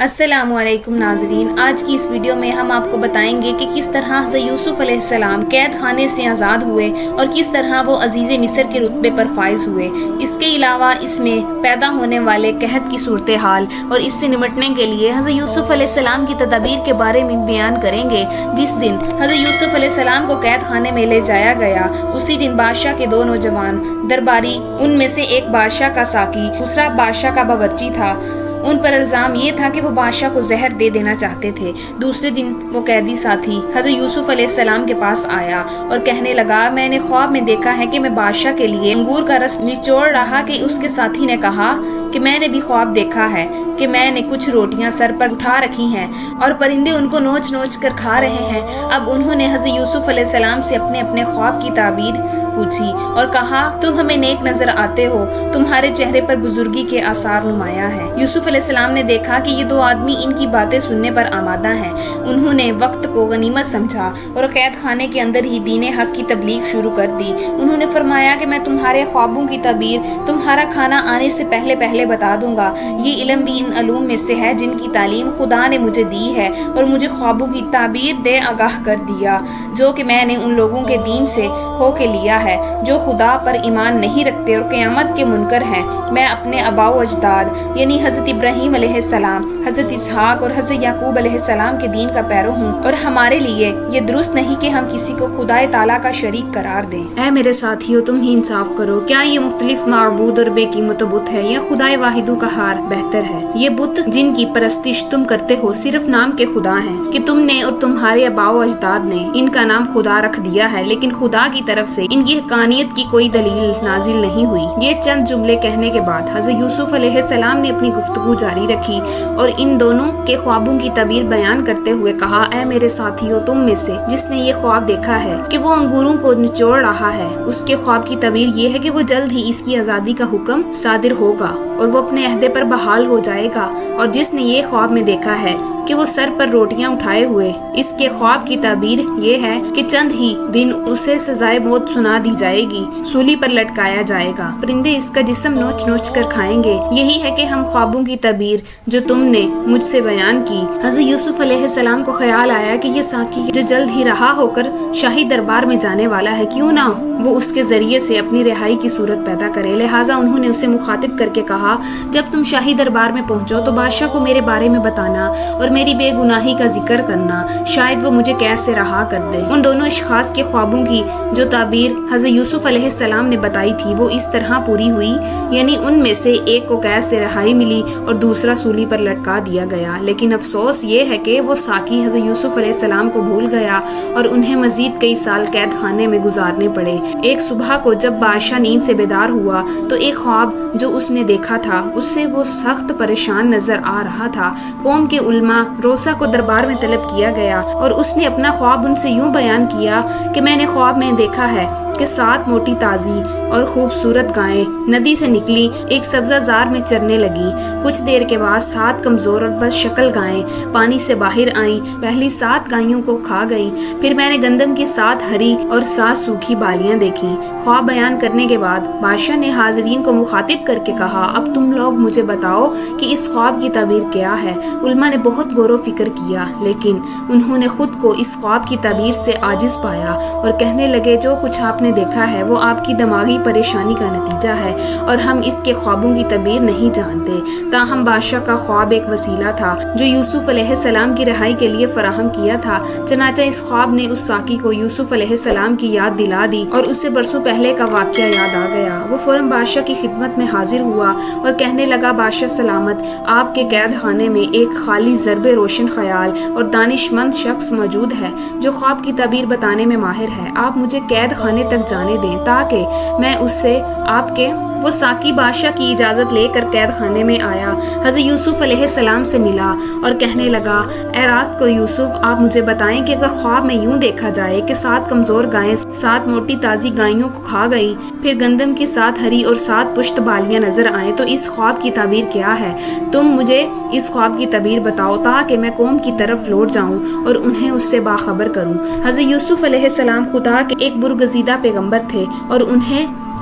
السلام علیکم ناظرین، آج کی اس ویڈیو میں ہم آپ کو بتائیں گے کہ کس طرح حضرت یوسف علیہ السلام قید خانے سے آزاد ہوئے اور کس طرح وہ عزیز مصر کے رتبے پر فائز ہوئے۔ اس کے علاوہ اس میں پیدا ہونے والے قحط کی صورتحال اور اس سے نمٹنے کے لیے حضرت یوسف علیہ السلام کی تدابیر کے بارے میں بیان کریں گے۔ جس دن حضرت یوسف علیہ السلام کو قید خانے میں لے جایا گیا، اسی دن بادشاہ کے دو نوجوان درباری، ان میں سے ایک بادشاہ کا ساقی، دوسرا بادشاہ کا باورچی تھا، ان پر الزام یہ تھا کہ وہ بادشاہ کو زہر دے دینا چاہتے تھے۔ دوسرے دن وہ قیدی ساتھی حضرت یوسف علیہ السلام کے پاس آیا اور کہنے لگا، میں نے خواب میں دیکھا ہے کہ میں بادشاہ کے لیے انگور کا رس نچوڑ رہا کہ اس کے ساتھی نے کہا کہ میں نے بھی خواب دیکھا ہے کہ میں نے کچھ روٹیاں سر پر اٹھا رکھی ہیں اور پرندے ان کو نوچ نوچ کر کھا رہے ہیں۔ اب انہوں نے حضرت یوسف علیہ السلام سے اپنے اپنے خواب کی تعبیر پوچھی اور کہا، تم ہمیں نیک نظر آتے ہو، تمہارے چہرے پر بزرگی کے آثار نمایاں ہیں۔ یوسف علیہ السلام نے دیکھا کہ یہ دو آدمی ان کی باتیں سننے پر آمادہ ہیں۔ انہوں نے وقت کو غنیمت سمجھا اور قید خانے کے اندر ہی دین حق کی تبلیغ شروع کر دی۔ انہوں نے فرمایا کہ میں تمہارے خوابوں کی تعبیر تمہارا کھانا آنے سے پہلے بتا دوں گا۔ یہ علم بھی ان علوم میں سے ہے جن کی تعلیم خدا نے مجھے دی ہے اور مجھے خوابوں کی تعبیر دے آگاہ کر دیا، جو کہ میں نے ان لوگوں کے دین سے ہو کے لیا ہے جو خدا پر ایمان نہیں رکھتے اور قیامت کے منکر ہیں۔ میں اپنے آباء و اجداد یعنی حضرت ابراہیم علیہ السلام، حضرت اسحاق اور حضرت یعقوب علیہ السلام کے دین کا پیرو ہوں، اور ہمارے لیے یہ درست نہیں کہ ہم کسی کو خدا تعالیٰ کا شریک قرار دیں۔ اے میرے ساتھیو، تم ہی انصاف کرو، کیا یہ مختلف معبود اور بے قیمت بت ہے یا خدا واحد قہار بہتر ہے؟ یہ بت جن کی پرستش تم کرتے ہو صرف نام کے خدا ہیں کہ تم نے اور تمہارے آباء و اجداد نے ان کا نام خدا رکھ دیا ہے، لیکن خدا کی طرف سے ان کی حقانیت کی کوئی دلیل نازل نہیں ہوئی۔ یہ چند جملے کہنے کے بعد حضرت یوسف علیہ السلام نے اپنی گفتگو جاری رکھی اور ان دونوں کے خوابوں کی تعبیر بیان کرتے ہوئے کہا، اے میرے ساتھیو، تم میں سے جس نے یہ خواب دیکھا ہے کہ وہ انگوروں کو نچوڑ رہا ہے، اس کے خواب کی تعبیر یہ ہے کہ وہ جلد ہی اس کی آزادی کا حکم صادر ہوگا اور وہ اپنے عہدے پر بحال ہو جائے گا۔ اور جس نے یہ خواب میں دیکھا ہے کہ وہ سر پر روٹیاں اٹھائے ہوئے، اس کے خواب کی تعبیر یہ ہے کہ چند ہی دن اسے سزائے موت سنا دی جائے گی، سولی پر لٹکایا جائے گا، پرندے اس کا جسم نوچ نوچ کر کھائیں گے۔ یہی ہے کہ ہم خوابوں کی تعبیر جو تم نے مجھ سے بیان کی۔ حضرت یوسف علیہ السلام کو خیال آیا کہ یہ ساقی جو جلد ہی رہا ہو کر شاہی دربار میں جانے والا ہے، کیوں نہ وہ اس کے ذریعے سے اپنی رہائی کی صورت پیدا کرے۔ لہٰذا انہوں نے اسے مخاطب کر کے کہا، جب تم شاہی دربار میں پہنچو تو بادشاہ کو میرے بارے میں بتانا اور میری بے گناہی کا ذکر کرنا، شاید وہ مجھے قید سے رہا کر دے۔ ان دونوں اشخاص کے خوابوں کی جو تعبیر حضرت یوسف علیہ السلام نے بتائی تھی وہ اس طرح پوری ہوئی، یعنی ان میں سے ایک کو قید سے رہائی ملی اور دوسرا سولی پر لٹکا دیا گیا۔ لیکن افسوس یہ ہے کہ وہ ساقی حضرت یوسف علیہ السلام کو بھول گیا اور انہیں مزید کئی سال قید خانے میں گزارنے پڑے۔ ایک صبح کو جب بادشاہ نیند سے بیدار ہوا تو ایک خواب جو اس نے دیکھا تھا اس سے وہ سخت پریشان نظر آ رہا تھا۔ قوم کے علماء روسا کو دربار میں طلب کیا گیا اور اس نے اپنا خواب ان سے یوں بیان کیا کہ میں نے خواب میں دیکھا ہے کہ 7 موٹی تازی اور خوبصورت گائیں ندی سے نکلی، ایک سبزہ زار میں چرنے لگی۔ کچھ دیر کے بعد 7 کمزور اور بد شکل گائیں پانی سے باہر آئیں، پہلی 7 گائیوں کو کھا گئیں۔ پھر میں نے گندم کی 7 ہری اور 7 سوکھی بالیاں دیکھیں۔ خواب بیان کرنے کے بعد بادشاہ نے حاضرین کو مخاطب کر کے کہا، اب تم لوگ مجھے بتاؤ کہ اس خواب کی تعبیر کیا ہے؟ علماء نے بہت غور و فکر کیا، لیکن انہوں نے خود کو اس خواب کی تعبیر سے عاجز پایا اور کہنے لگے، جو کچھ آپ نے دیکھا ہے وہ آپ کی دماغی پریشانی کا نتیجہ ہے اور ہم اس کے خوابوں کی تعبیر نہیں جانتے۔ تاہم بادشاہ کا خواب ایک وسیلہ تھا جو یوسف علیہ السلام کی رہائی کے لیے فراہم کیا تھا۔ چنانچہ اس خواب نے اس ساقی کو یوسف علیہ السلام کی یاد دلا دی اور اسے برسوں پہلے کا واقعہ یاد آ گیا۔ وہ فوراً بادشاہ کی خدمت میں حاضر ہوا اور کہنے لگا، بادشاہ سلامت، آپ کے قید خانے میں ایک خالی ضرب روشن خیال اور دانش مند شخص موجود ہے جو خواب کی تعبیر بتانے میں ماہر ہے۔ آپ مجھے قید خانے تک جانے دیں تاکہ میں اس سے آپ کے وہ ساقی بادشاہ کی اجازت لے کر قید خانے میں آیا، حضرت یوسف علیہ السلام سے ملا اور کہنے لگا، اے راست کو یوسف، آپ مجھے بتائیں کہ اگر خواب میں یوں دیکھا جائے کہ 7 کمزور گائیں 7 موٹی تازی گائیوں کو کھا گئیں، پھر گندم کی 7 ہری اور 7 پشت بالیاں نظر آئیں تو اس خواب کی تعبیر کیا ہے؟ تم مجھے اس خواب کی تعبیر بتاؤ تاکہ میں قوم کی طرف لوٹ جاؤں اور انہیں اس سے باخبر کروں۔ حضرت یوسف علیہ السلام خدا کے ایک برگزیدہ پیغمبر تھے اور انہیں